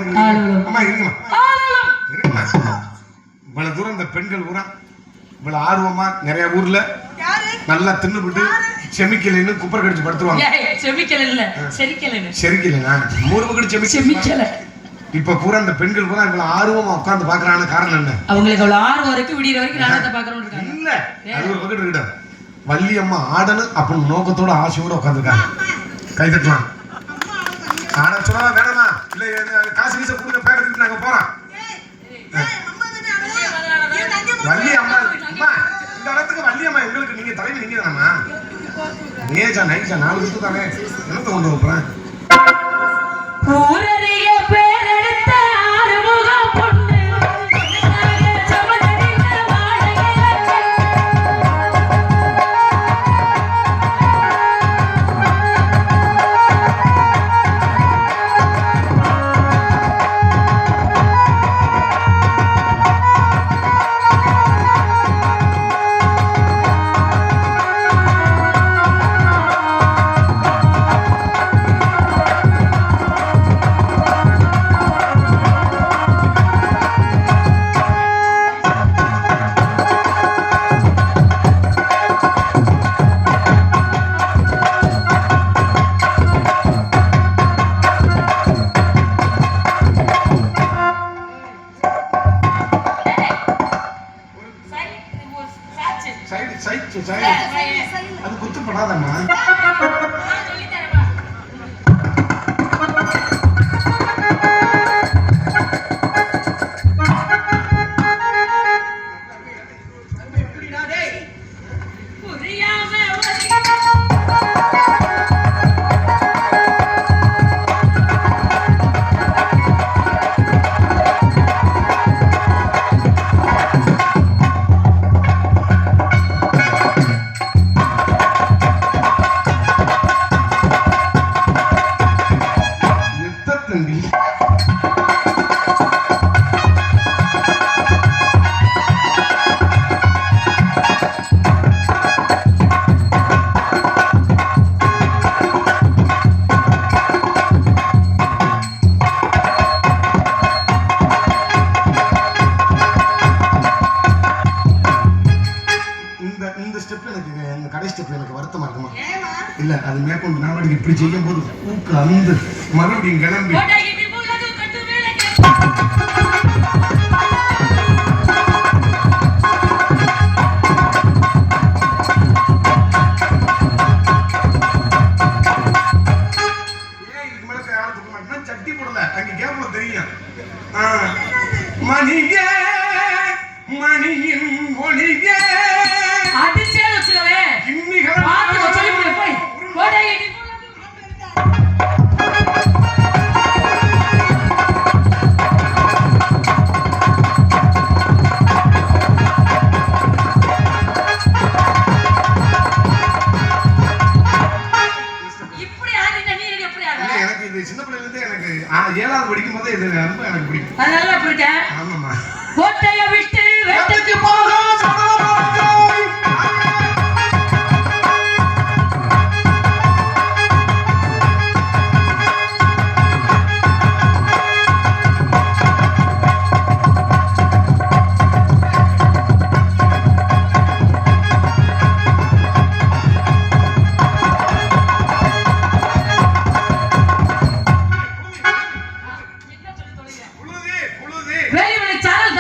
அம்மா இருங்கம்மா இவ்வளவு தூரம் இந்த பெண்கள் பூரா இவ்வளவு ஆர்வமா நிறைய ஊர்ல நல்லா தின்னுபிட்டு செமிக்கலைன்னு குப்பர் கடிச்சு படுத்துருவாங்க. செரிக்கலைன்னா மூணு பக்கத்து செமிக்கலை. இப்ப பூரா இந்த பெண்கள் பூரா இவ்வளவு ஆர்வமா உட்கார்ந்து பாக்குறான காரணம் என்ன? அவங்களுக்கு அவ்வளவு ஆர்வம் வரைக்கும் விடிய வரைக்கும் நாடகத்தை பாக்குறோம் இல்ல. அது ஒரு பக்கத்து இருக்கட்டும். வள்ளி அம்மா ஆடணும் அப்படின்னு நோக்கத்தோட ஆசையோட உட்காந்துருக்காங்க. கை தட்டலாம். ஆட சொன்னா வேணாமா? இல்ல காசு வீச கொடுங்க பேரத்துக்கு நாங்க போறோம். வள்ளி அம்மா அம்மா இந்த இடத்துக்கு வள்ளி அம்மா எங்களுக்கு நீங்க தலைமை நீங்க தானம்மா? நேஜா நைஜா 4 வருஷம் தானே என்னத்தை கொண்டு வைப்பேன். ஊரறிய பேரெடுத்த ஆறுமுகம் பொண்ணு அது குத்துப்படாதம்மா. இல்ல அது மேற்கொண்டு நாளைக்கு இப்படி செய்யும் போது ஊக்கு அந்த மறுபடியும் கிளம்பி சட்டி போடல அங்க கேப்ல தெரியும். மணியே மணியின் ஒளியே அடிச்சே வச்சுக்கவே பாத்து சொல்லி போய் கோடை சின்ன பிள்ளைல இருந்து எனக்கு 7வது படிக்கும் போது இது ரொம்ப எனக்கு பிடிக்கும். அதனால பிடிக்கும். ஆமாமா. கோட்டைய விட்டு வேட்டைக்கு போகும் வேலிமலை சாரல்